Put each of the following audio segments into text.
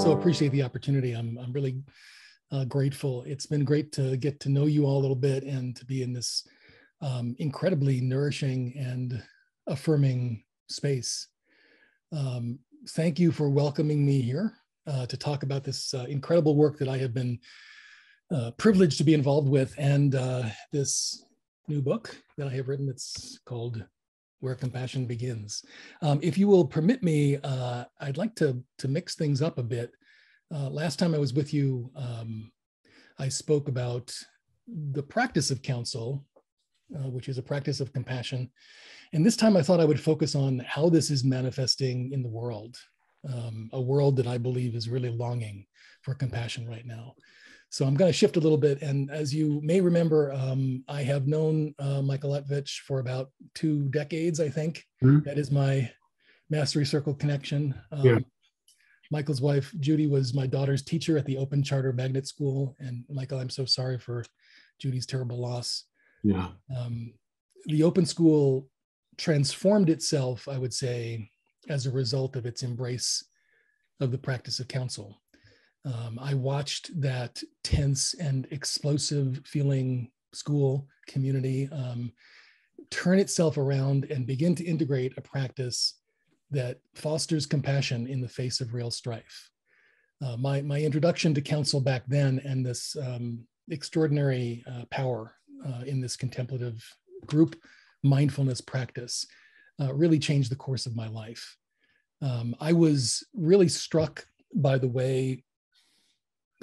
so appreciate the opportunity. I'm really grateful. It's been great to get to know you all a little bit and to be in this incredibly nourishing and affirming space. Thank you for welcoming me here to talk about this incredible work that I have been privileged to be involved with, and this new book that I have written. It's called Where Compassion Begins. If you will permit me, I'd like to mix things up a bit. Last time I was with you, I spoke about the practice of counsel, which is a practice of compassion. And this time I thought I would focus on how this is manifesting in the world, a world that I believe is really longing for compassion right now. So I'm going to shift a little bit. And as you may remember, I have known Michael Etvich for about 2 decades, I think. Mm-hmm. That is my Mastery Circle connection. Yeah. Michael's wife, Judy, was my daughter's teacher at the Open Charter Magnet School. And Michael, I'm so sorry for Judy's terrible loss. Yeah. The Open School transformed itself, I would say, as a result of its embrace of the practice of counsel. I watched that tense and explosive feeling school community turn itself around and begin to integrate a practice that fosters compassion in the face of real strife. My introduction to counsel back then and this extraordinary power in this contemplative group mindfulness practice really changed the course of my life. I was really struck by the way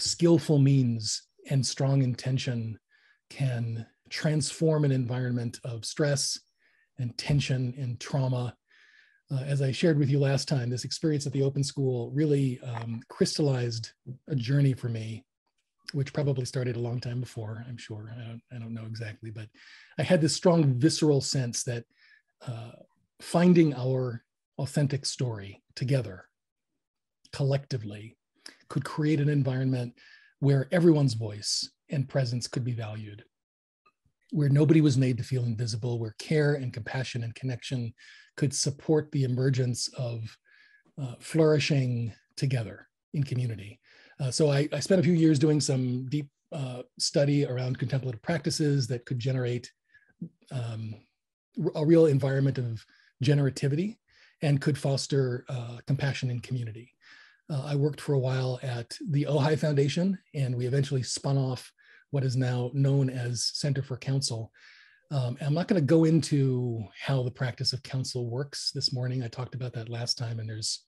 skillful means and strong intention can transform an environment of stress and tension and trauma. As I shared with you last time, this experience at the Open School really crystallized a journey for me, which probably started a long time before, I'm sure. I don't know exactly, but I had this strong visceral sense that finding our authentic story together, collectively, could create an environment where everyone's voice and presence could be valued, where nobody was made to feel invisible, where care and compassion and connection could support the emergence of flourishing together in community. So I spent a few years doing some deep study around contemplative practices that could generate a real environment of generativity and could foster compassion in community. I worked for a while at the Ojai Foundation, and we eventually spun off what is now known as Center for Counsel. I'm not going to go into how the practice of counsel works this morning. I talked about that last time, and there's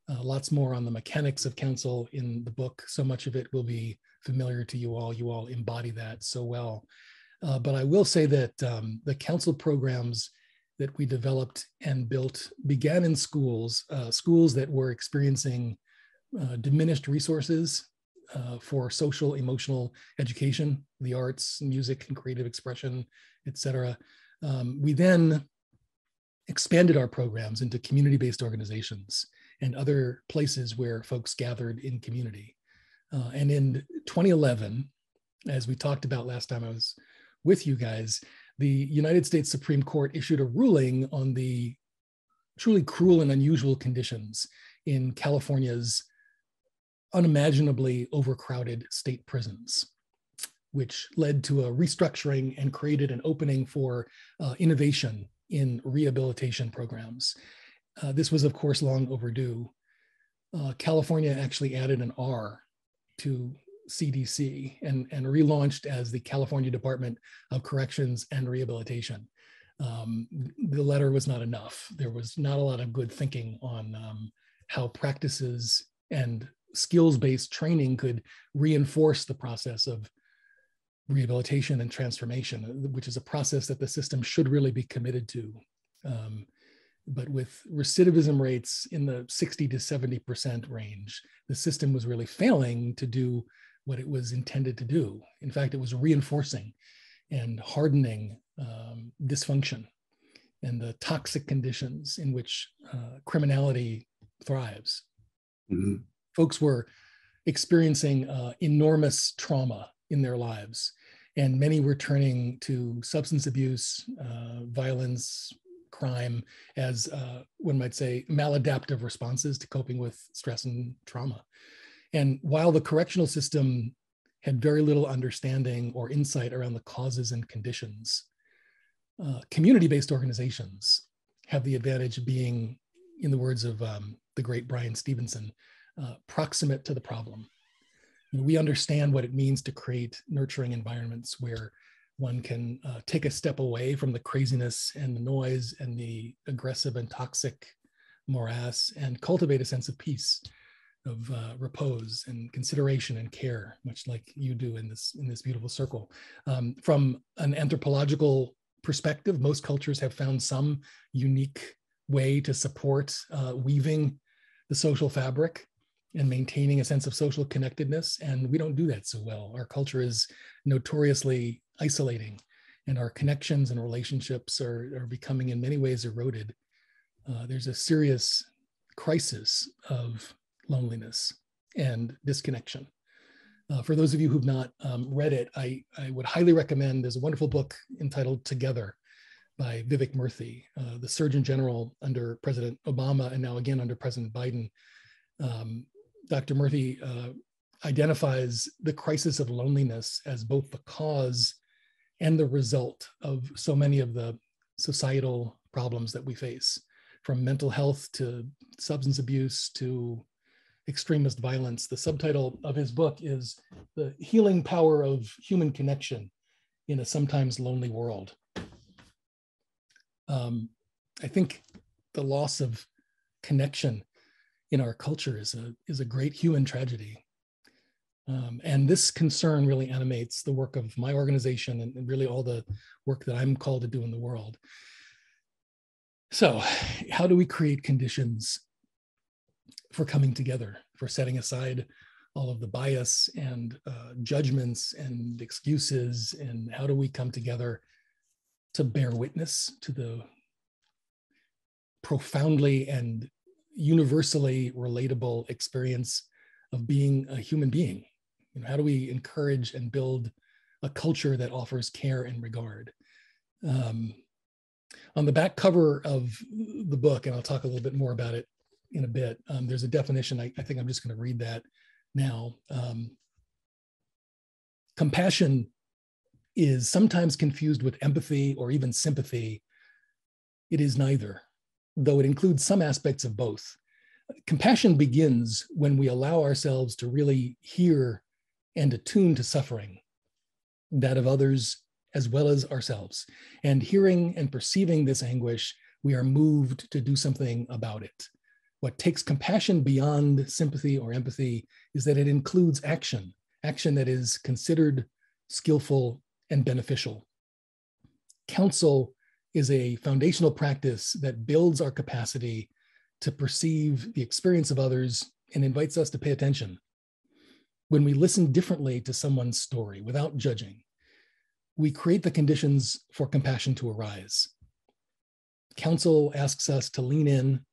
lots more on the mechanics of counsel in the book. So much of it will be familiar to you all. You all embody that so well. But I will say that the counsel programs that we developed and built began in schools, schools that were experiencing diminished resources for social, emotional education, the arts, music, and creative expression, et cetera. We then expanded our programs into community-based organizations and other places where folks gathered in community. And in 2011, as we talked about last time I was with you guys, the United States Supreme Court issued a ruling on the truly cruel and unusual conditions in California's unimaginably overcrowded state prisons, which led to a restructuring and created an opening for innovation in rehabilitation programs. This was, of course, long overdue. California actually added an R to CDC and relaunched as the California Department of Corrections and Rehabilitation. The letter was not enough. There was not a lot of good thinking on how practices and skills-based training could reinforce the process of rehabilitation and transformation, which is a process that the system should really be committed to. But with recidivism rates in the 60 to 70% range, the system was really failing to do what it was intended to do. In fact, it was reinforcing and hardening dysfunction and the toxic conditions in which criminality thrives. Mm-hmm. Folks were experiencing enormous trauma in their lives, and many were turning to substance abuse, violence, crime as one might say maladaptive responses to coping with stress and trauma. And while the correctional system had very little understanding or insight around the causes and conditions, community-based organizations have the advantage of being, in the words of the great Brian Stevenson, proximate to the problem. We understand what it means to create nurturing environments where one can take a step away from the craziness and the noise and the aggressive and toxic morass and cultivate a sense of peace, of repose and consideration and care, much like you do in this beautiful circle. From an anthropological perspective, most cultures have found some unique way to support weaving the social fabric and maintaining a sense of social connectedness. And we don't do that so well. Our culture is notoriously isolating, and our connections and relationships are becoming in many ways eroded. There's a serious crisis of loneliness and disconnection. For those of you who've not read it, I would highly recommend, there's a wonderful book entitled Together by Vivek Murthy, the Surgeon General under President Obama and now again under President Biden. Dr. Murthy identifies the crisis of loneliness as both the cause and the result of so many of the societal problems that we face, from mental health to substance abuse to extremist violence. The subtitle of his book is The Healing Power of Human Connection in a Sometimes Lonely World. I think the loss of connection in our culture is a great human tragedy. And this concern really animates the work of my organization and really all the work that I'm called to do in the world. So how do we create conditions for coming together, for setting aside all of the bias and judgments and excuses, and how do we come together to bear witness to the profoundly and universally relatable experience of being a human being? How do we encourage and build a culture that offers care and regard? On the back cover of the book, and I'll talk a little bit more about it in a bit, there's a definition. I think I'm just going to read that now. Compassion is sometimes confused with empathy or even sympathy. It is neither, though it includes some aspects of both. Compassion begins when we allow ourselves to really hear and attune to suffering, that of others as well as ourselves. And hearing and perceiving this anguish, we are moved to do something about it. What takes compassion beyond sympathy or empathy is that it includes action that is considered skillful and beneficial. Counsel is a foundational practice that builds our capacity to perceive the experience of others and invites us to pay attention. When we listen differently to someone's story without judging, we create the conditions for compassion to arise. Counsel asks us to lean in,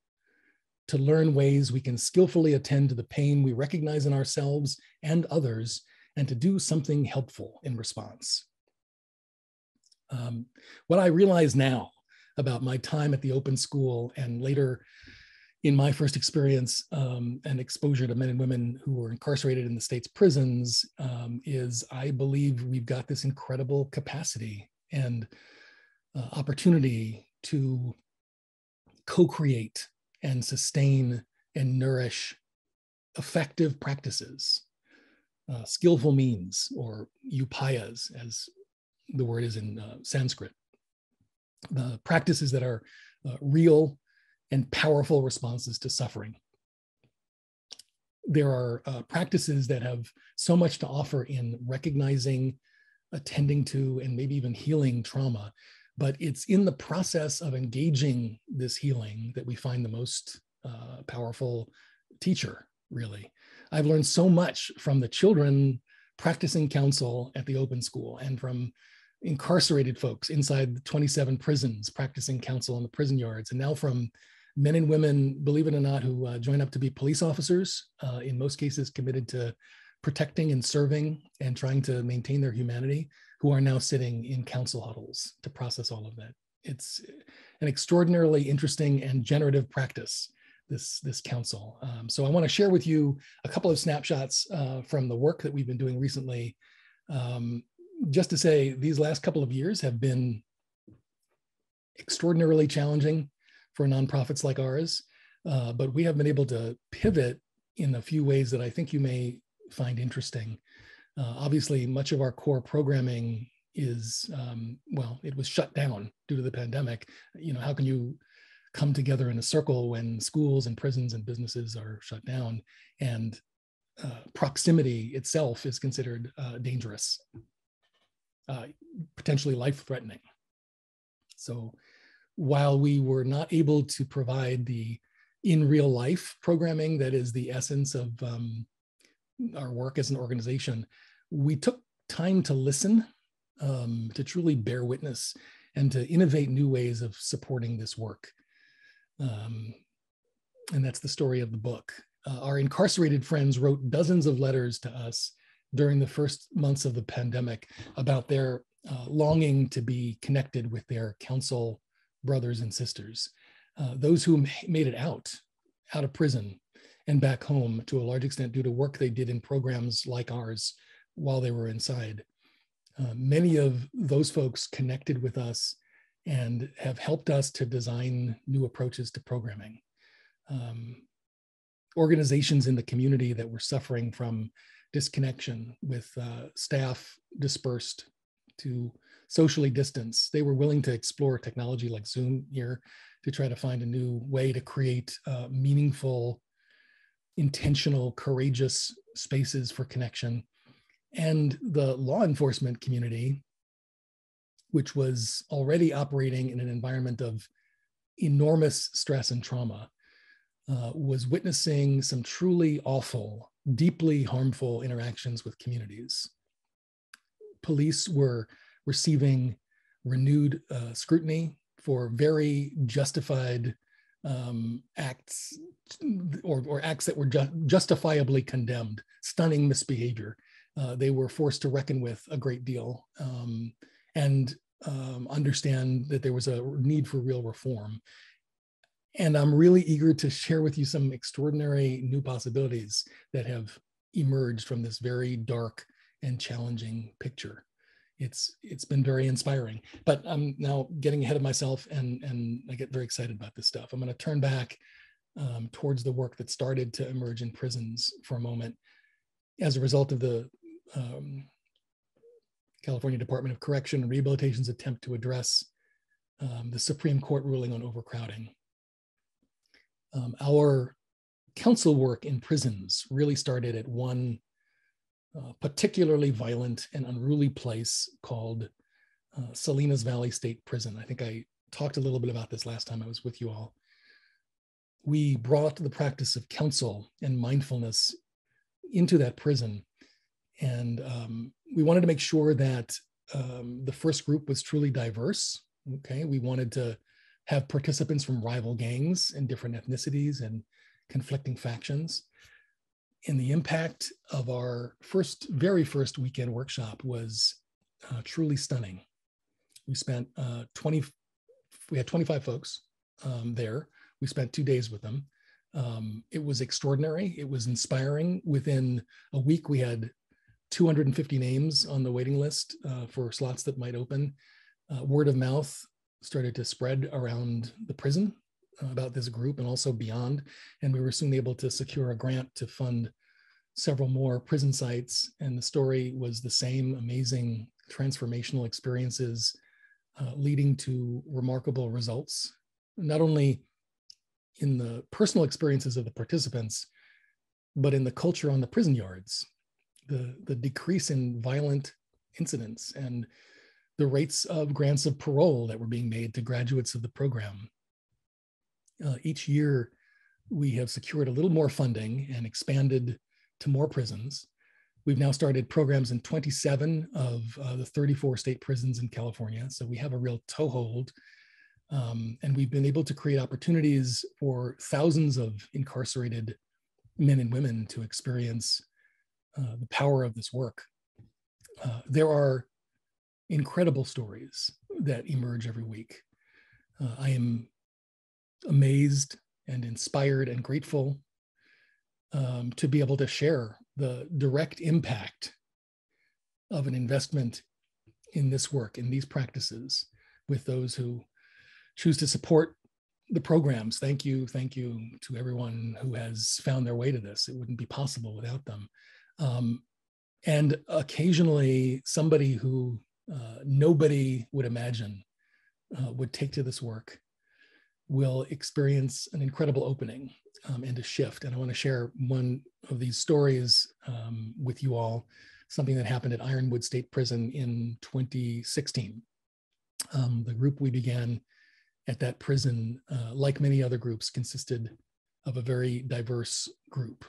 to learn ways we can skillfully attend to the pain we recognize in ourselves and others, and to do something helpful in response. What I realize now about my time at the open school and later in my first experience and exposure to men and women who were incarcerated in the state's prisons is I believe we've got this incredible capacity and opportunity to co-create and sustain and nourish effective practices, skillful means, or upayas, as the word is in Sanskrit, practices that are real and powerful responses to suffering. There are practices that have so much to offer in recognizing, attending to, and maybe even healing trauma, but it's in the process of engaging this healing that we find the most powerful teacher, really. I've learned so much from the children practicing counsel at the open school and from incarcerated folks inside the 27 prisons practicing counsel in the prison yards, and now from men and women, believe it or not, who join up to be police officers, in most cases committed to protecting and serving and trying to maintain their humanity, who are now sitting in counsel huddles to process all of that. It's an extraordinarily interesting and generative practice this council. So I want to share with you a couple of snapshots from the work that we've been doing recently. Just to say, these last couple of years have been extraordinarily challenging for nonprofits like ours, but we have been able to pivot in a few ways that I think you may find interesting. Obviously, much of our core programming is, well, it was shut down due to the pandemic. You know, how can you come together in a circle when schools and prisons and businesses are shut down, and proximity itself is considered dangerous, potentially life-threatening. So while we were not able to provide the in real life programming that is the essence of our work as an organization, we took time to listen, to truly bear witness, and to innovate new ways of supporting this work. And that's the story of the book. Our incarcerated friends wrote dozens of letters to us during the first months of the pandemic about their longing to be connected with their council brothers and sisters, those who made it out of prison and back home to a large extent due to work they did in programs like ours while they were inside. Many of those folks connected with us and have helped us to design new approaches to programming. Organizations in the community that were suffering from disconnection with staff dispersed to socially distanced, they were willing to explore technology like Zoom here to try to find a new way to create meaningful, intentional, courageous spaces for connection. And the law enforcement community, which was already operating in an environment of enormous stress and trauma, was witnessing some truly awful, deeply harmful interactions with communities. Police were receiving renewed scrutiny for very justified acts, or acts that were justifiably condemned, stunning misbehavior. They were forced to reckon with a great deal and understand that there was a need for real reform. And I'm really eager to share with you some extraordinary new possibilities that have emerged from this very dark and challenging picture. It's been very inspiring, but I'm now getting ahead of myself, and I get very excited about this stuff. I'm going to turn back towards the work that started to emerge in prisons for a moment as a result of the California Department of Correction and Rehabilitation's attempt to address the Supreme Court ruling on overcrowding. Our council work in prisons really started at one particularly violent and unruly place called Salinas Valley State Prison. I think I talked a little bit about this last time I was with you all. We brought the practice of counsel and mindfulness into that prison. And we wanted to make sure that the first group was truly diverse. Okay, we wanted to have participants from rival gangs and different ethnicities and conflicting factions. And the impact of our very first weekend workshop was truly stunning. We spent we had 25 folks there. We spent 2 days with them. It was extraordinary. It was inspiring. Within a week, we had 250 names on the waiting list for slots that might open. Word of mouth started to spread around the prison about this group and also beyond. And we were soon able to secure a grant to fund several more prison sites. And the story was the same: amazing transformational experiences leading to remarkable results, not only in the personal experiences of the participants, but in the culture on the prison yards. The decrease in violent incidents and the rates of grants of parole that were being made to graduates of the program. Each year, we have secured a little more funding and expanded to more prisons. We've now started programs in 27 of the 34 state prisons in California. So we have a real toehold. And we've been able to create opportunities for thousands of incarcerated men and women to experience the power of this work. There are incredible stories that emerge every week. I am amazed and inspired and grateful to be able to share the direct impact of an investment in this work, in these practices, with those who choose to support the programs. Thank you to everyone who has found their way to this. It wouldn't be possible without them. And occasionally somebody who nobody would imagine would take to this work will experience an incredible opening and a shift. And I want to share one of these stories with you all, something that happened at Ironwood State Prison in 2016. The group we began at that prison, like many other groups, consisted of a very diverse group.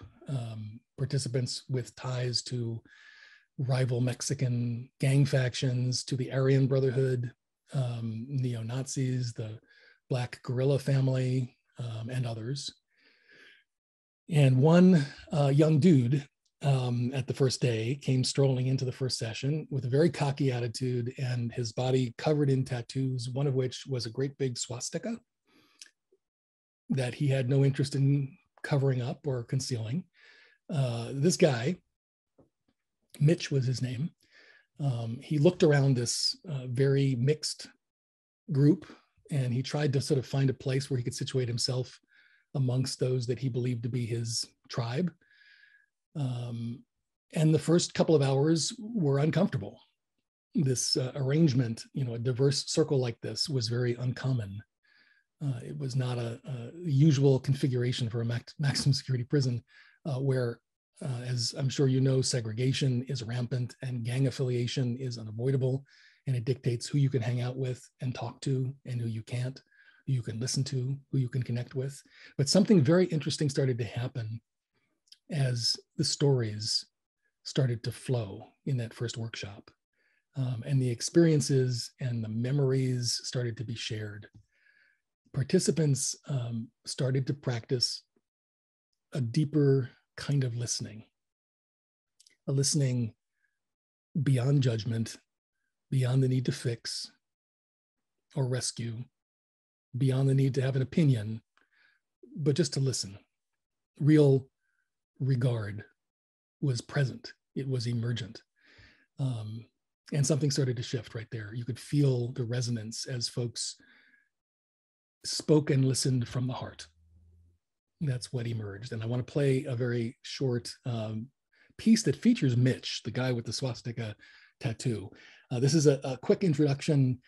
Participants with ties to rival Mexican gang factions, to the Aryan Brotherhood, neo-Nazis, the Black guerrilla family, and others. And one young dude at the first day came strolling into the first session with a very cocky attitude and his body covered in tattoos, one of which was a great big swastika that he had no interest in covering up or concealing. This guy, Mitch was his name, he looked around this very mixed group, and he tried to sort of find a place where he could situate himself amongst those that he believed to be his tribe. And the first couple of hours were uncomfortable. This arrangement, a diverse circle like this was very uncommon. It was not a usual configuration for a maximum security prison where, as I'm sure you know, segregation is rampant and gang affiliation is unavoidable, and it dictates who you can hang out with and talk to and who you can't, who you can listen to, who you can connect with. But something very interesting started to happen as the stories started to flow in that first workshop. And the experiences and the memories started to be shared. Participants started to practice a deeper kind of listening, a listening beyond judgment, beyond the need to fix or rescue, beyond the need to have an opinion, but just to listen. Real regard was present. It was emergent. And something started to shift right there. You could feel the resonance as folks spoke and listened from the heart. That's what emerged. And I want to play a very short piece that features Mitch, the guy with the swastika tattoo. This is a quick introduction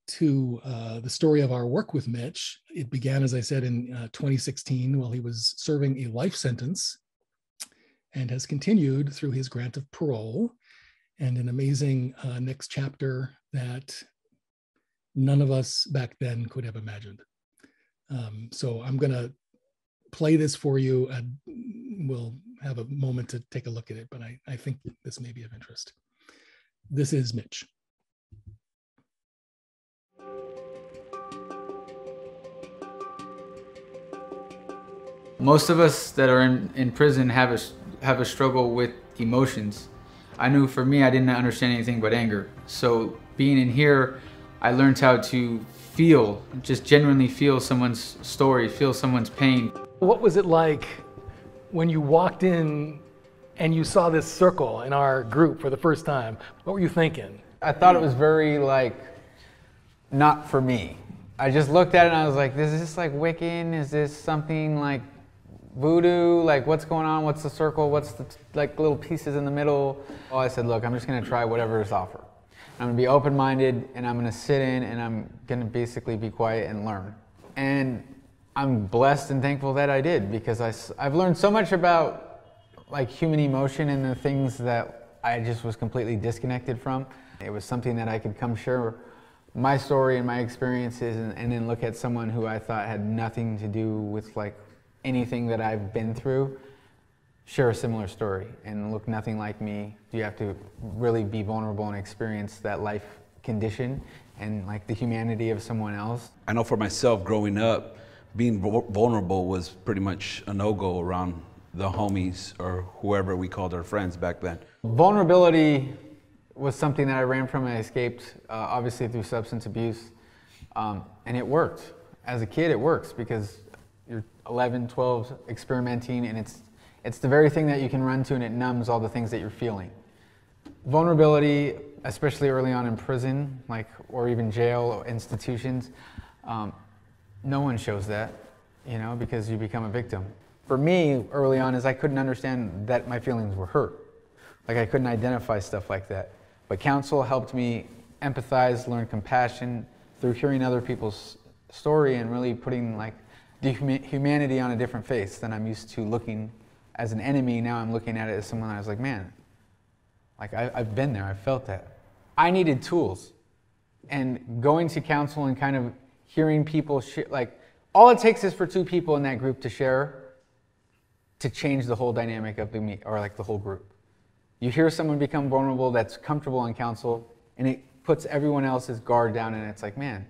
to the story of our work with Mitch. It began, as I said, in 2016 while he was serving a life sentence, and has continued through his grant of parole and an amazing next chapter that none of us back then could have imagined. So I'm going to play this for you, and we'll have a moment to take a look at it, but I think this may be of interest. This is Mitch. Most of us that are in prison have a struggle with emotions. I knew for me, I didn't understand anything but anger. So being in here, I learned how to feel, just genuinely feel someone's story, feel someone's pain. What was it like when you walked in and you saw this circle in our group for the first time? What were you thinking? I thought it was very not for me. I just looked at it and I was like, is this like Wiccan? Is this something like voodoo? Like, what's going on? What's the circle? What's the little pieces in the middle? Well, I said, look, I'm just gonna try whatever is offered. I'm gonna be open-minded, and I'm gonna sit in, and I'm gonna basically be quiet and learn. And I'm blessed and thankful that I did, because I've learned so much about human emotion and the things that I just was completely disconnected from. It was something that I could come share my story and my experiences, and then look at someone who I thought had nothing to do with anything that I've been through, share a similar story and look nothing like me. You have to really be vulnerable and experience that life condition and the humanity of someone else. I know for myself, growing up, being vulnerable was pretty much a no-go around the homies or whoever we called our friends back then. Vulnerability was something that I ran from and I escaped, obviously through substance abuse, and it worked. As a kid, it works because you're 11, 12, experimenting, and it's the very thing that you can run to, and it numbs all the things that you're feeling. Vulnerability, especially early on in prison, or even jail or institutions, no one shows that, because you become a victim. For me, early on, is I couldn't understand that my feelings were hurt. I couldn't identify stuff like that. But counsel helped me empathize, learn compassion through hearing other people's story and really putting the humanity on a different face than I'm used to looking as an enemy. Now I'm looking at it as someone I was like, man, I've been there, I've felt that. I needed tools. And going to counsel and kind of hearing people, all it takes is for two people in that group to share to change the whole dynamic of the whole group. You hear someone become vulnerable that's comfortable in counsel, and it puts everyone else's guard down, and it's like, man,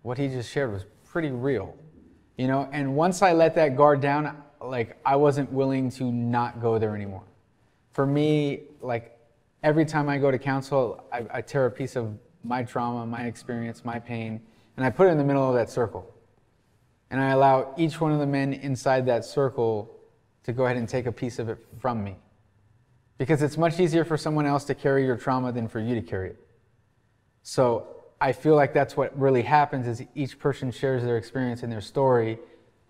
what he just shared was pretty real. And once I let that guard down, I wasn't willing to not go there anymore. For me, every time I go to counsel, I tear a piece of my trauma, my experience, my pain, and I put it in the middle of that circle. And I allow each one of the men inside that circle to go ahead and take a piece of it from me. Because it's much easier for someone else to carry your trauma than for you to carry it. So I feel like that's what really happens, is each person shares their experience and their story,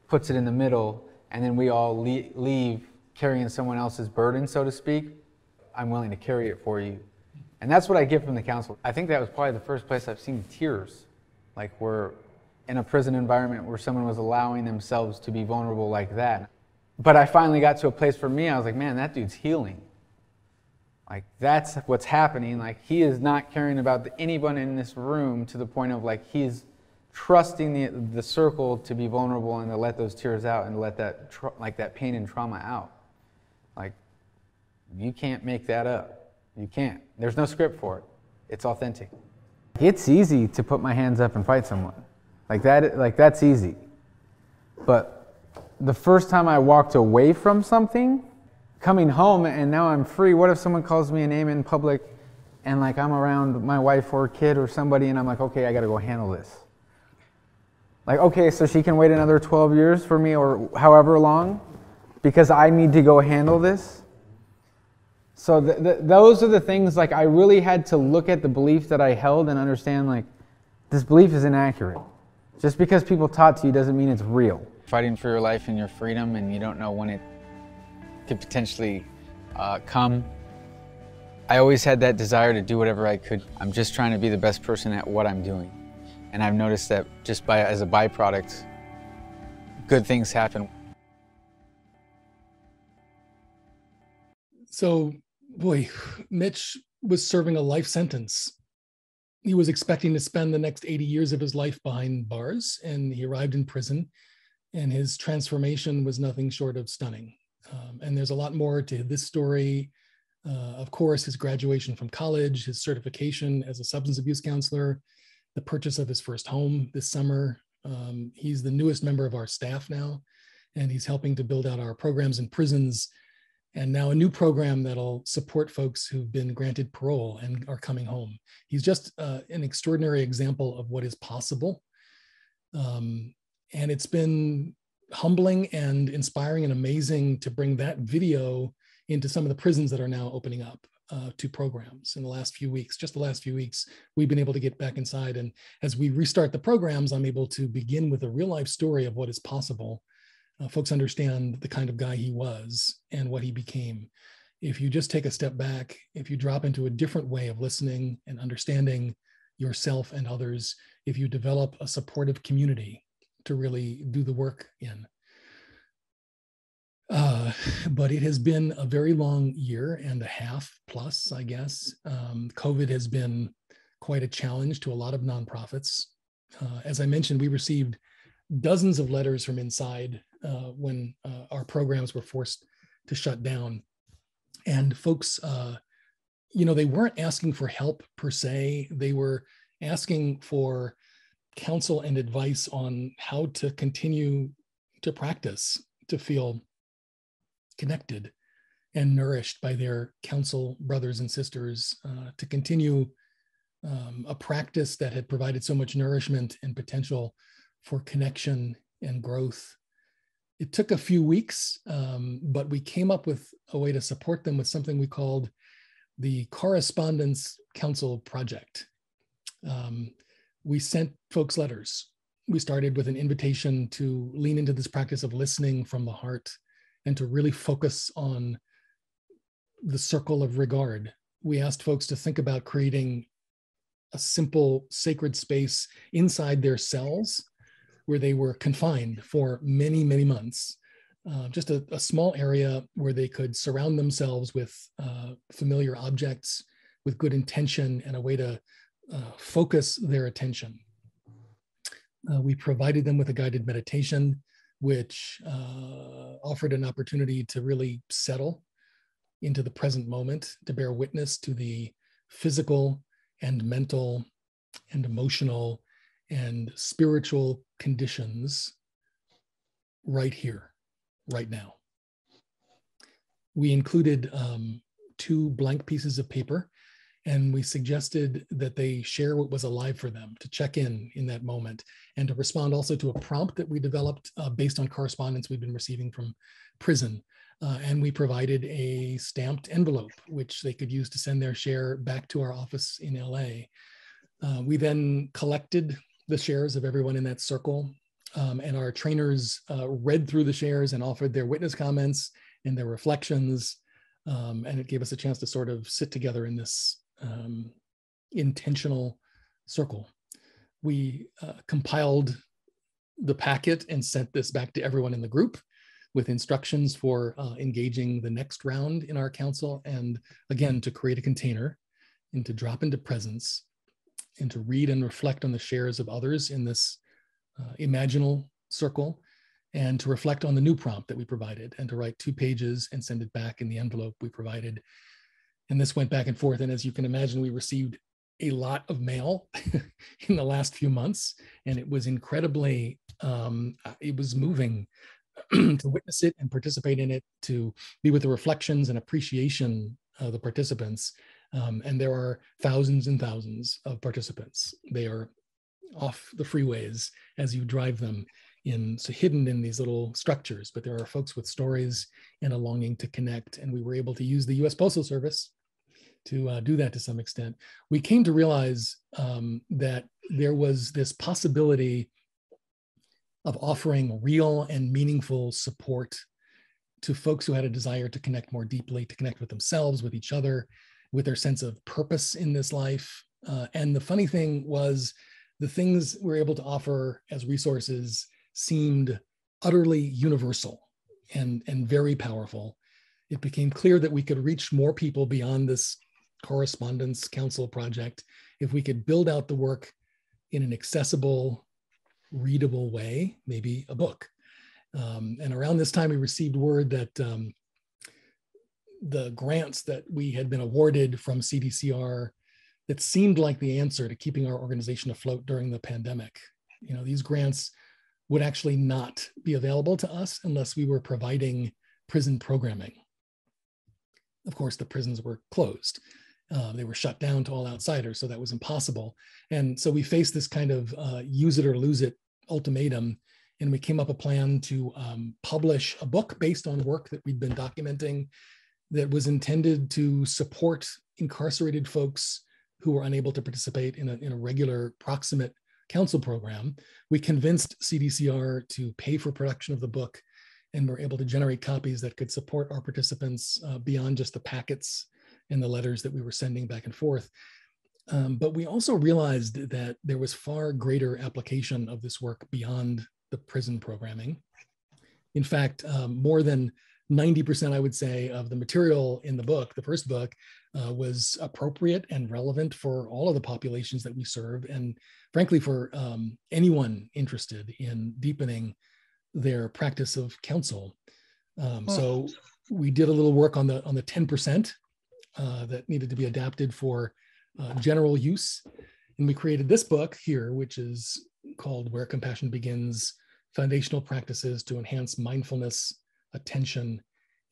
puts it in the middle, and then we all leave carrying someone else's burden, so to speak. I'm willing to carry it for you. And that's what I get from the counsel. I think that was probably the first place I've seen tears. We're in a prison environment where someone was allowing themselves to be vulnerable like that. But I finally got to a place for me, I was like, man, that dude's healing. That's what's happening. He is not caring about anyone in this room to the point of he's trusting the circle to be vulnerable and to let those tears out and to let that pain and trauma out. You can't make that up. You can't. There's no script for it. It's authentic. It's easy to put my hands up and fight someone. That's easy. But the first time I walked away from something, coming home and now I'm free, what if someone calls me a name in public and I'm around my wife or kid or somebody and I'm like, okay, I gotta go handle this. Okay, so she can wait another 12 years for me or however long because I need to go handle this? So those are the things I really had to look at the belief that I held and understand this belief is inaccurate. Just because people taught to you doesn't mean it's real. Fighting for your life and your freedom and you don't know when it could potentially come. I always had that desire to do whatever I could. I'm just trying to be the best person at what I'm doing. And I've noticed that just as a byproduct, good things happen. So, boy, Mitch was serving a life sentence. He was expecting to spend the next 80 years of his life behind bars, and he arrived in prison, and his transformation was nothing short of stunning. And there's a lot more to this story. Of course, his graduation from college, his certification as a substance abuse counselor, the purchase of his first home this summer. He's the newest member of our staff now, and he's helping to build out our programs in prisons, and now a new program that'll support folks who've been granted parole and are coming home. He's just an extraordinary example of what is possible. And it's been humbling and inspiring and amazing to bring that video into some of the prisons that are now opening up to programs in the last few weeks. Just the last few weeks, we've been able to get back inside. And as we restart the programs, I'm able to begin with a real life story of what is possible. Folks understand the kind of guy he was and what he became. If you just take a step back, if you drop into a different way of listening and understanding yourself and others, if you develop a supportive community to really do the work in. But it has been a very long year and a half plus, I guess. COVID has been quite a challenge to a lot of nonprofits. As I mentioned, we received dozens of letters from inside when our programs were forced to shut down. And folks, they weren't asking for help per se. They were asking for counsel and advice on how to continue to practice, to feel connected and nourished by their counsel brothers and sisters, to continue a practice that had provided so much nourishment and potential for connection and growth. It took a few weeks, but we came up with a way to support them with something we called the Correspondence Council Project. We sent folks letters. We started with an invitation to lean into this practice of listening from the heart and to really focus on the circle of regard. We asked folks to think about creating a simple sacred space inside their cells where they were confined for many, many months. Just a small area where they could surround themselves with familiar objects with good intention and a way to focus their attention. We provided them with a guided meditation, which offered an opportunity to really settle into the present moment, to bear witness to the physical and mental and emotional and spiritual conditions right here, right now. We included 2 blank pieces of paper, and we suggested that they share what was alive for them, to check in that moment, and to respond also to a prompt that we developed based on correspondence we've been receiving from prison. And we provided a stamped envelope, which they could use to send their share back to our office in LA. We then collected the shares of everyone in that circle, and our trainers read through the shares and offered their witness comments and their reflections, and it gave us a chance to sort of sit together in this intentional circle. We compiled the packet and sent this back to everyone in the group with instructions for engaging the next round in our council, and again, to create a container and to drop into presence and to read and reflect on the shares of others in this imaginal circle, and to reflect on the new prompt that we provided, and to write 2 pages and send it back in the envelope we provided. And this went back and forth. And as you can imagine, we received a lot of mail in the last few months, and it was incredibly, it was moving to witness it and participate in it, to be with the reflections and appreciation of the participants. And there are thousands and thousands of participants. They are off the freeways as you drive them in, so hidden in these little structures, but there are folks with stories and a longing to connect. And we were able to use the US Postal Service to do that to some extent. We came to realize that there was this possibility of offering real and meaningful support to folks who had a desire to connect more deeply, to connect with themselves, with each other, with their sense of purpose in this life. And the funny thing was, the things we were able to offer as resources seemed utterly universal and very powerful. It became clear that we could reach more people beyond this Correspondence Council project if we could build out the work in an accessible, readable way, maybe a book. And around this time, we received word that the grants that we had been awarded from CDCR that seemed like the answer to keeping our organization afloat during the pandemic. You know, these grants would actually not be available to us unless we were providing prison programming. Of course, the prisons were closed. They were shut down to all outsiders, so that was impossible. And so we faced this kind of use it or lose it ultimatum, and we came up a plan to publish a book based on work that we'd been documenting that was intended to support incarcerated folks who were unable to participate in a regular proximate counsel program. We convinced CDCR to pay for production of the book, and were able to generate copies that could support our participants beyond just the packets and the letters that we were sending back and forth. But we also realized that there was far greater application of this work beyond the prison programming. In fact, more than 90%, I would say, of the material in the book, the first book, was appropriate and relevant for all of the populations that we serve, and frankly, for anyone interested in deepening their practice of counsel. So we did a little work on the 10% that needed to be adapted for general use. And we created this book here, which is called Where Compassion Begins: Foundational Practices to Enhance Mindfulness, Attention,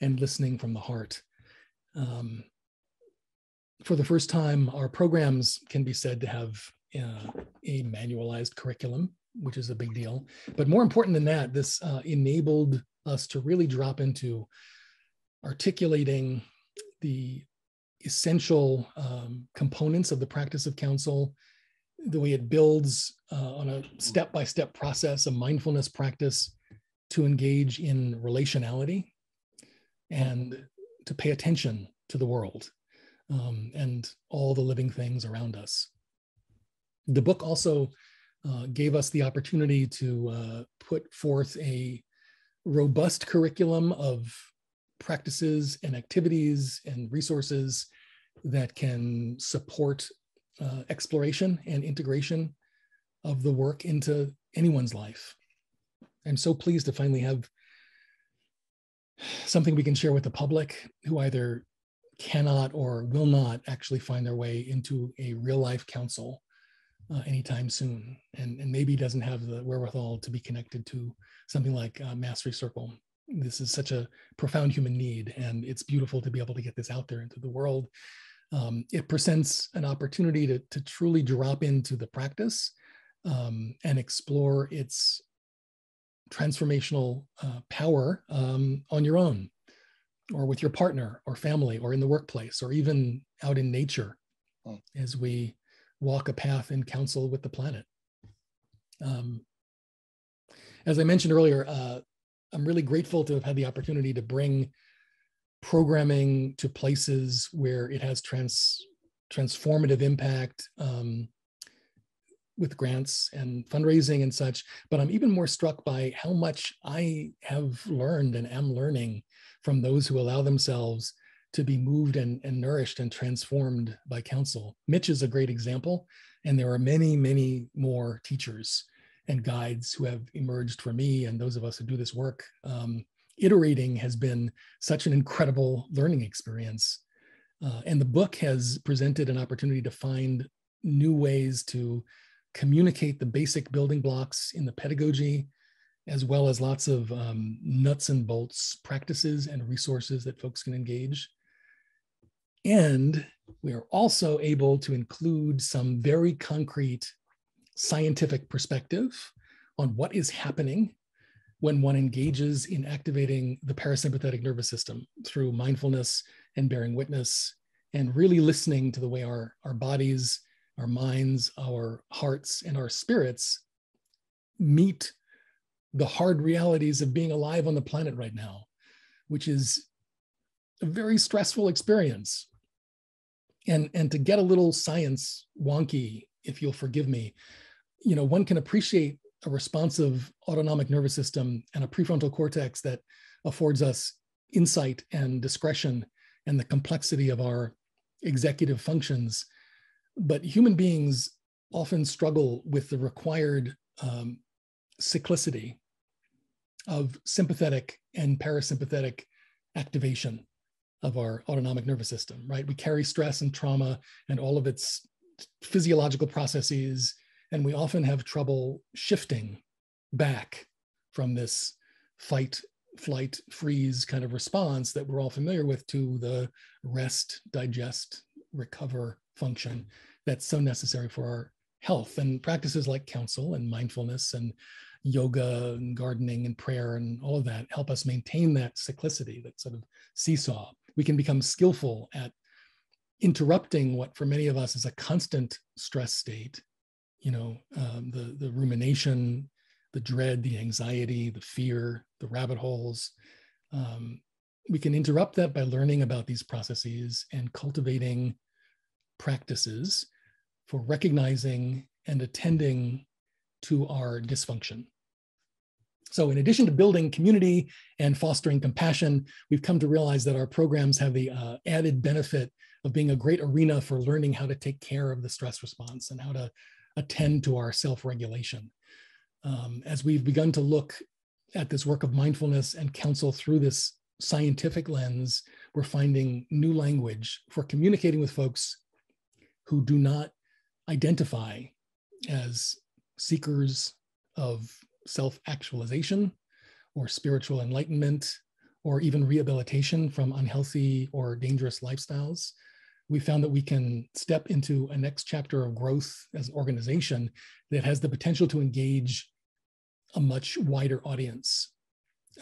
and Listening from the Heart. For the first time, our programs can be said to have a manualized curriculum. which is a big deal. But more important than that, this enabled us to really drop into articulating the essential components of the practice of counsel, the way it builds on a step-by-step process, a mindfulness practice to engage in relationality and to pay attention to the world and all the living things around us. The book also gave us the opportunity to put forth a robust curriculum of practices and activities and resources that can support exploration and integration of the work into anyone's life. I'm so pleased to finally have something we can share with the public who either cannot or will not actually find their way into a real life counsel anytime soon, and maybe doesn't have the wherewithal to be connected to something like Mastery Circle. This is such a profound human need, and it's beautiful to be able to get this out there into the world. It presents an opportunity to truly drop into the practice and explore its transformational power on your own, or with your partner or family, or in the workplace, or even out in nature as we walk a path in counsel with the planet. As I mentioned earlier, I'm really grateful to have had the opportunity to bring programming to places where it has transformative impact with grants and fundraising and such. But I'm even more struck by how much I have learned and am learning from those who allow themselves to be moved and nourished and transformed by counsel. Mitch is a great example, and there are many, many more teachers and guides who have emerged for me and those of us who do this work. Iterating has been such an incredible learning experience. And the book has presented an opportunity to find new ways to communicate the basic building blocks in the pedagogy, as well as lots of nuts and bolts practices and resources that folks can engage. And we are also able to include some very concrete scientific perspective on what is happening when one engages in activating the parasympathetic nervous system through mindfulness and bearing witness, and really listening to the way our bodies, our minds, our hearts, and our spirits meet the hard realities of being alive on the planet right now, which is a very stressful experience. And to get a little science wonky, if you'll forgive me, one can appreciate a responsive autonomic nervous system and a prefrontal cortex that affords us insight and discretion and the complexity of our executive functions. But human beings often struggle with the required cyclicity of sympathetic and parasympathetic activation of our autonomic nervous system, right? We carry stress and trauma and all of its physiological processes, and we often have trouble shifting back from this fight, flight, freeze kind of response that we're all familiar with to the rest, digest, recover function that's so necessary for our health. And practices like counsel and mindfulness and yoga and gardening and prayer and all of that help us maintain that cyclicity, that sort of seesaw. We can become skillful at interrupting what for many of us is a constant stress state, the rumination, the dread, the anxiety, the fear, the rabbit holes. We can interrupt that by learning about these processes and cultivating practices for recognizing and attending to our dysfunction. So in addition to building community and fostering compassion, we've come to realize that our programs have the added benefit of being a great arena for learning how to take care of the stress response and how to attend to our self-regulation. As we've begun to look at this work of mindfulness and counsel through this scientific lens, we're finding new language for communicating with folks who do not identify as seekers of self-actualization or spiritual enlightenment or even rehabilitation from unhealthy or dangerous lifestyles. we found that we can step into a next chapter of growth as an organization that has the potential to engage a much wider audience.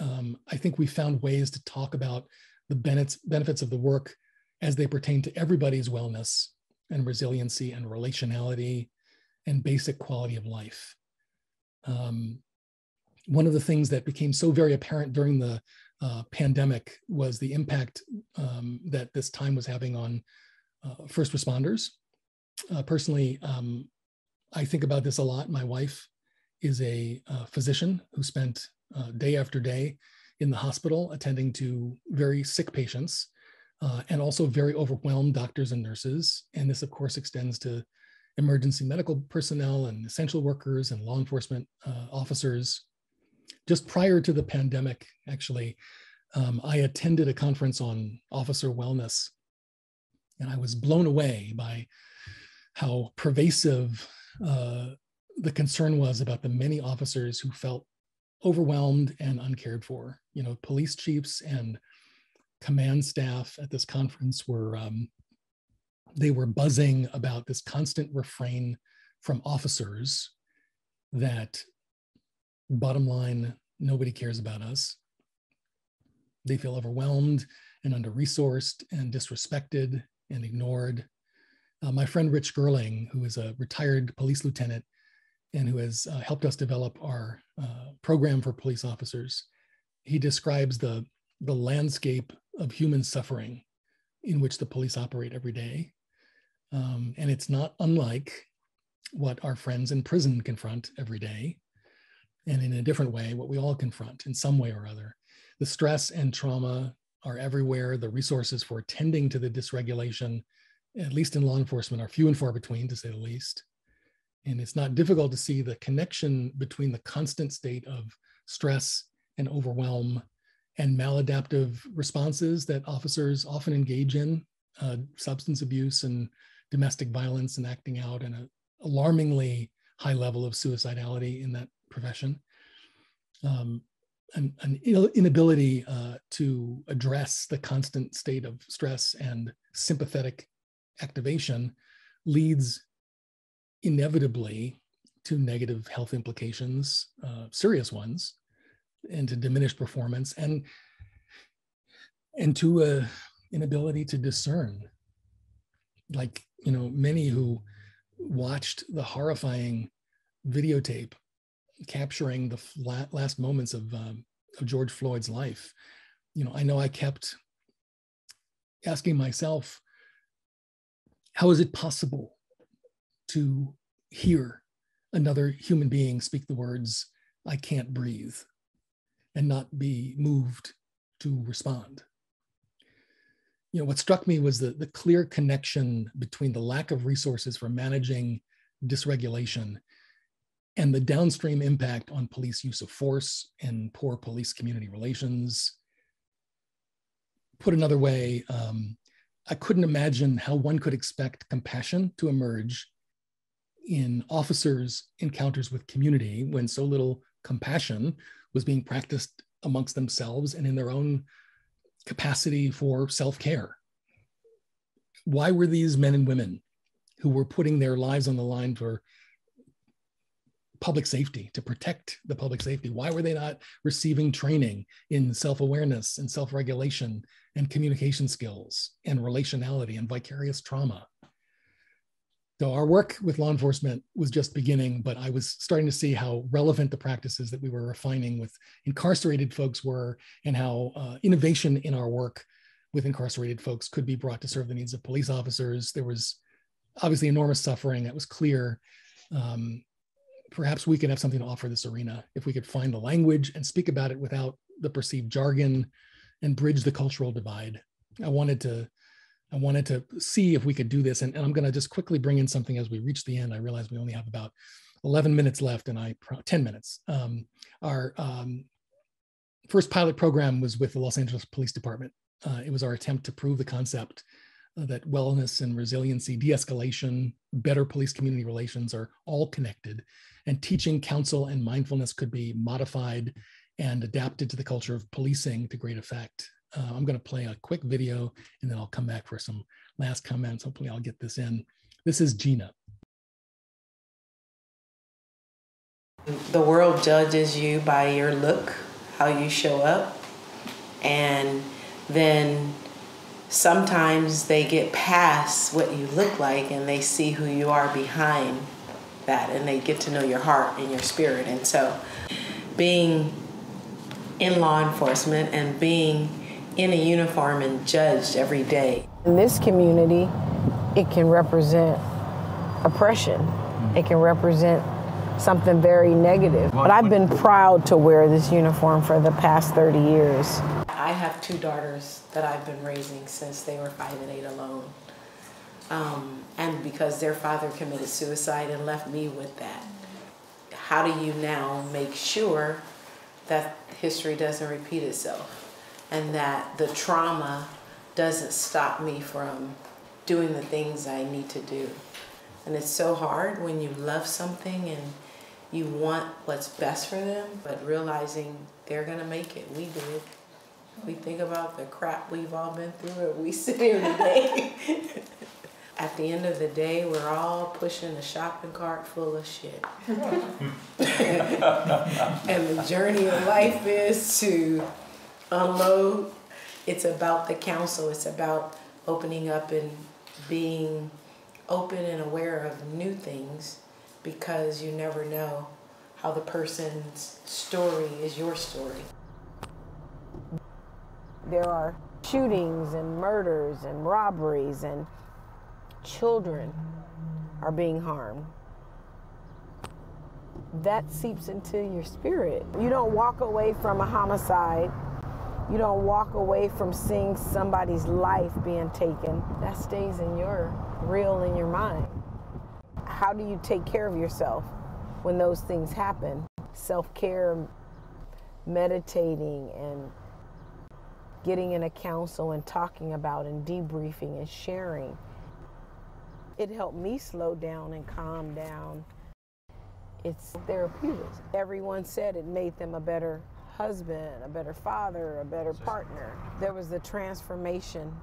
I think we found ways to talk about the benefits of the work as they pertain to everybody's wellness and resiliency and relationality and basic quality of life. One of the things that became so very apparent during the pandemic was the impact that this time was having on first responders. Personally, I think about this a lot. My wife is a physician who spent day after day in the hospital attending to very sick patients and also very overwhelmed doctors and nurses. And this, of course, extends to emergency medical personnel and essential workers and law enforcement officers. Just prior to the pandemic, actually, I attended a conference on officer wellness, and I was blown away by how pervasive the concern was about the many officers who felt overwhelmed and uncared for. You know, police chiefs and command staff at this conference were they were buzzing about this constant refrain from officers that, bottom line, nobody cares about us. They feel overwhelmed and under-resourced and disrespected and ignored. My friend Rich Gerling, who is a retired police lieutenant and who has helped us develop our program for police officers, he describes the landscape of human suffering in which the police operate every day. And it's not unlike what our friends in prison confront every day, and in a different way, what we all confront in some way or other. The stress and trauma are everywhere. The resources for attending to the dysregulation, at least in law enforcement, are few and far between, to say the least. And it's not difficult to see the connection between the constant state of stress and overwhelm and maladaptive responses that officers often engage in, substance abuse and domestic violence, and acting out, and an alarmingly high level of suicidality in that profession. An inability to address the constant state of stress and sympathetic activation leads inevitably to negative health implications, serious ones, and to diminished performance, and to an inability to discern. Like, you know, many who watched the horrifying videotape capturing the last moments of George Floyd's life, you know I kept asking myself, how is it possible to hear another human being speak the words, "I can't breathe," and not be moved to respond? You know, what struck me was the clear connection between the lack of resources for managing dysregulation and the downstream impact on police use of force and poor police community relations. Put another way, I couldn't imagine how one could expect compassion to emerge in officers' encounters with community when so little compassion was being practiced amongst themselves and in their own capacity for self-care. Why were these men and women who were putting their lives on the line for public safety, to protect the public safety, why were they not receiving training in self-awareness and self-regulation and communication skills and relationality and vicarious trauma? So our work with law enforcement was just beginning, but I was starting to see how relevant the practices that we were refining with incarcerated folks were, and how innovation in our work with incarcerated folks could be brought to serve the needs of police officers. There was obviously enormous suffering. That was clear. Perhaps we could have something to offer this arena if we could find the language and speak about it without the perceived jargon and bridge the cultural divide. I wanted to see if we could do this. And I'm going to just quickly bring in something as we reach the end. I realize we only have about 11 minutes left, and 10 minutes. Our first pilot program was with the Los Angeles Police Department. It was our attempt to prove the concept that wellness and resiliency, de-escalation, better police community relations are all connected, and teaching, counsel, and mindfulness could be modified and adapted to the culture of policing to great effect. I'm going to play a quick video, and then I'll come back for some last comments. Hopefully I'll get this in. This is Gina. The world judges you by your look, how you show up, and then sometimes they get past what you look like and they see who you are behind that, and they get to know your heart and your spirit. And so being in law enforcement and being in a uniform and judged every day. In this community, it can represent oppression. It can represent something very negative. But I've been proud to wear this uniform for the past 30 years. I have 2 daughters that I've been raising since they were 5 and 8 alone. And because their father committed suicide and left me with that. How do you now make sure that history doesn't repeat itself and that the trauma doesn't stop me from doing the things I need to do? And it's so hard when you love something and you want what's best for them, but realizing they're gonna make it. We did. We think about the crap we've all been through and we sit here today. At the end of the day, we're all pushing a shopping cart full of shit. And the journey of life is to unload. It's about the counsel. It's about opening up and being open and aware of new things, because you never know how the person's story is your story. There are shootings and murders and robberies, and children are being harmed. That seeps into your spirit. You don't walk away from a homicide. You don't walk away from seeing somebody's life being taken. That stays in your reel in your mind. How do you take care of yourself when those things happen? Self-care, meditating, and getting in a counsel and talking about and debriefing and sharing. It helped me slow down and calm down. It's therapeutic. Everyone said it made them a better husband, a better father, a better partner. There was the transformation,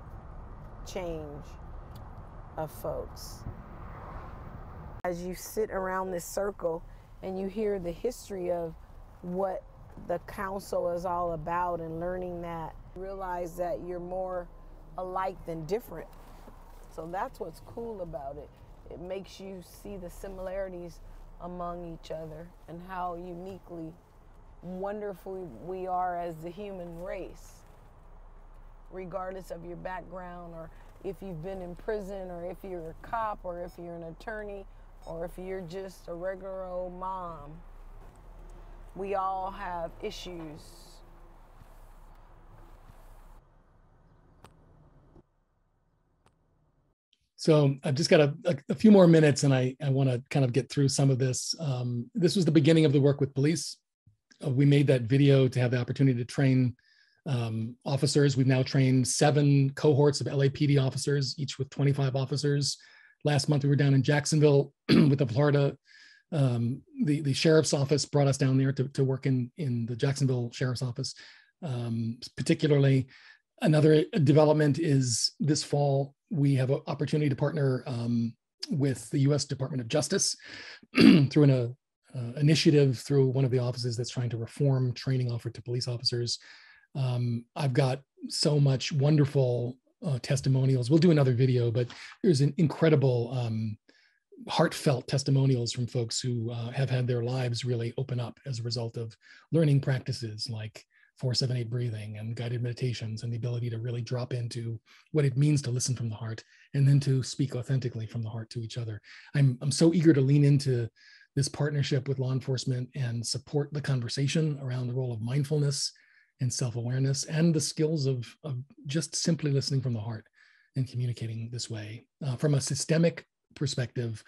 change of folks. As you sit around this circle and you hear the history of what the council is all about and learning that, realize that you're more alike than different. So that's what's cool about it. It makes you see the similarities among each other and how uniquely wonderful we are as the human race, regardless of your background, or if you've been in prison, or if you're a cop, or if you're an attorney, or if you're just a regular old mom. We all have issues. So I've just got a few more minutes, and I want to kind of get through some of this. This was the beginning of the work with police. We made that video to have the opportunity to train officers. We've now trained 7 cohorts of LAPD officers, each with 25 officers. Last month, we were down in Jacksonville with the Florida. The sheriff's office brought us down there to work in the Jacksonville sheriff's office. Particularly, another development is this fall, we have an opportunity to partner with the U.S. Department of Justice through an initiative through one of the offices that's trying to reform training offered to police officers. I've got so much wonderful testimonials. We'll do another video, but there's an incredible heartfelt testimonials from folks who have had their lives really open up as a result of learning practices like 4-7-8 breathing and guided meditations, and the ability to really drop into what it means to listen from the heart and then to speak authentically from the heart to each other. I'm so eager to lean into this partnership with law enforcement and support the conversation around the role of mindfulness and self-awareness and the skills of just simply listening from the heart and communicating this way. From a systemic perspective,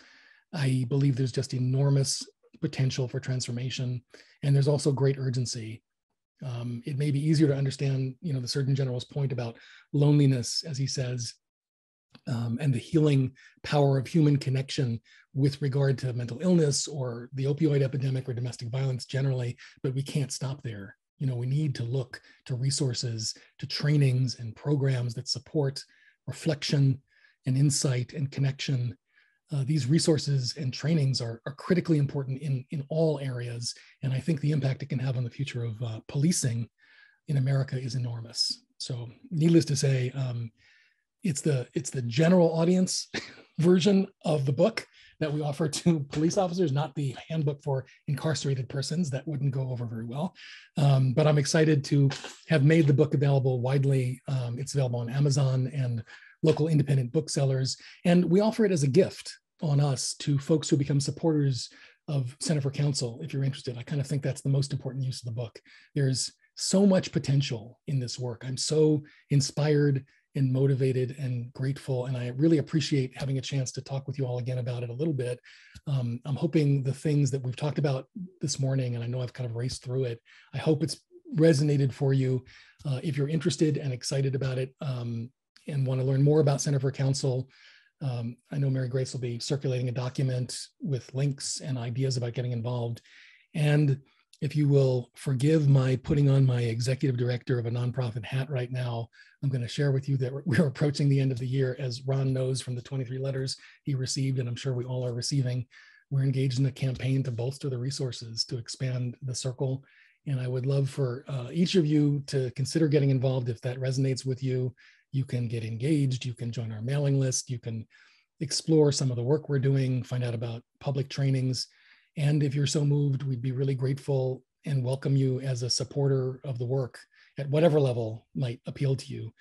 I believe there's just enormous potential for transformation, and there's also great urgency. It may be easier to understand, the Surgeon General's point about loneliness, as he says, and the healing power of human connection with regard to mental illness or the opioid epidemic or domestic violence generally, but we can't stop there. We need to look to resources, to trainings and programs that support reflection and insight and connection. These resources and trainings are critically important in all areas. And I think the impact it can have on the future of policing in America is enormous. So needless to say, it's the general audience version of the book that we offer to police officers, not the handbook for incarcerated persons. That wouldn't go over very well. But I'm excited to have made the book available widely. It's available on Amazon and local independent booksellers. And we offer it as a gift on us to folks who become supporters of Center for Counsel, if you're interested. I kind of think that's the most important use of the book. There's so much potential in this work. I'm so inspired and motivated and grateful. And I really appreciate having a chance to talk with you all again about it a little bit. I'm hoping the things that we've talked about this morning, and I know I've kind of raced through it, I hope it's resonated for you. If you're interested and excited about it and want to learn more about Center for Counsel, I know Mary Grace will be circulating a document with links and ideas about getting involved. And if you will forgive my putting on my executive director of a nonprofit hat right now, I'm going to share with you that we're approaching the end of the year, as Ron knows from the 23 letters he received, and I'm sure we all are receiving. We're engaged in a campaign to bolster the resources to expand the circle. And I would love for each of you to consider getting involved. If that resonates with you, you can get engaged, you can join our mailing list, you can explore some of the work we're doing, find out about public trainings. And if you're so moved, we'd be really grateful and welcome you as a supporter of the work at whatever level might appeal to you.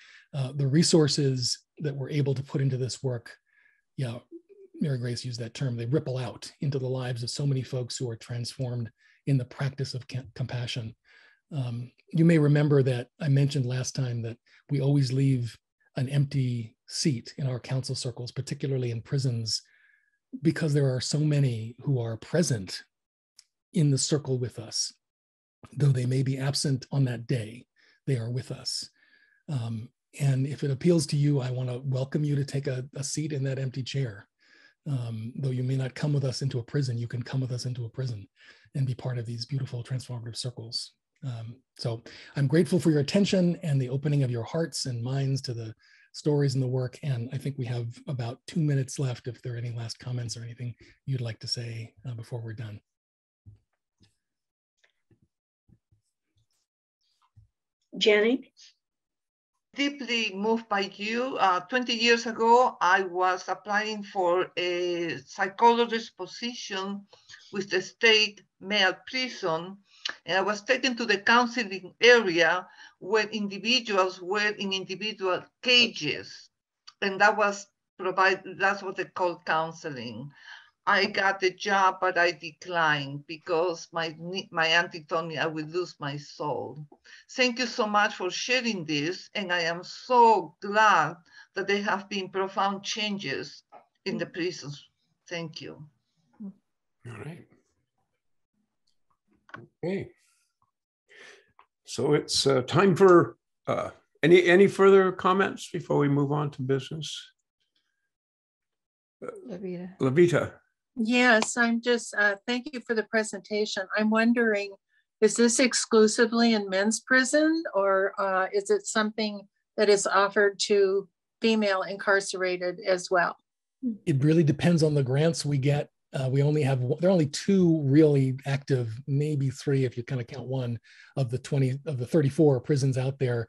The resources that we're able to put into this work, yeah, Mary Grace used that term, they ripple out into the lives of so many folks who are transformed in the practice of compassion. You may remember that I mentioned last time that we always leave an empty seat in our counsel circles, particularly in prisons, because there are so many who are present in the circle with us. Though they may be absent on that day, they are with us. And if it appeals to you, I want to welcome you to take a seat in that empty chair. Though you may not come with us into a prison, you can come with us into a prison and be part of these beautiful transformative circles. So I'm grateful for your attention and the opening of your hearts and minds to the stories and the work. And I think we have about 2 minutes left if there are any last comments or anything you'd like to say before we're done. Jenny? Deeply moved by you. 20 years ago, I was applying for a psychologist position with the state male prison, and I was taken to the counseling area where individuals were in individual cages, and that's what they call counseling. I got the job, but I declined because my auntie told me I would lose my soul. Thank you so much for sharing this. And I am so glad that there have been profound changes in the prisons. Thank you. All right. Okay. So it's time for any further comments before we move on to business? Levita. Yes, I'm just, thank you for the presentation. I'm wondering, is this exclusively in men's prison, or is it something that is offered to female incarcerated as well? It really depends on the grants we get. There are only 2 really active, maybe 3 if you kind of count one of the 34 prisons out there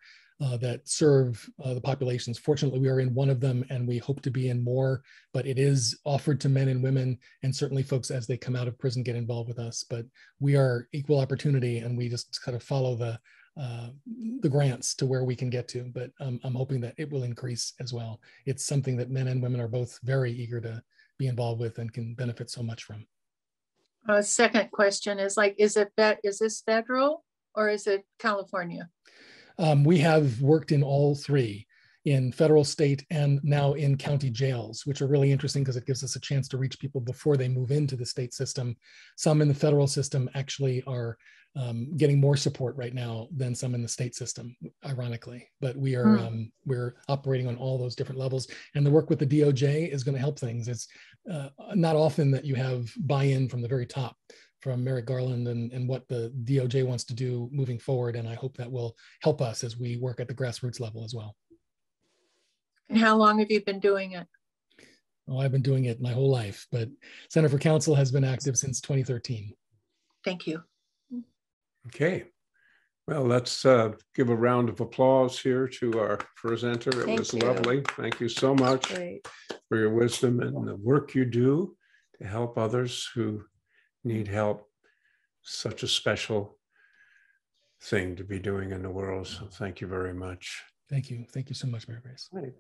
that serve the populations. Fortunately, we are in one of them, and we hope to be in more, but it is offered to men and women, and certainly folks as they come out of prison get involved with us. But we are equal opportunity, and we just kind of follow the grants to where we can get to. But I'm hoping that it will increase as well. It's something that men and women are both very eager to be involved with and can benefit so much from. Second question is is this federal or is it California? We have worked in all 3, in federal, state, and now in county jails, which are really interesting because it gives us a chance to reach people before they move into the state system. Some in the federal system actually are getting more support right now than some in the state system, ironically. But we are we're operating on all those different levels, and the work with the DOJ is going to help things. It's not often that you have buy-in from the very top, from Merrick Garland and what the DOJ wants to do moving forward. And I hope that will help us as we work at the grassroots level as well. And how long have you been doing it? Oh, I've been doing it my whole life, but Center for Counsel has been active since 2013. Thank you. Okay. Well, let's give a round of applause here to our presenter. It Thank was you. lovely. Thank you so much Great. for your wisdom and the work you do to help others who need help. Such a special thing to be doing in the world. So thank you very much. Thank you. Thank you so much, Mary Grace. Right.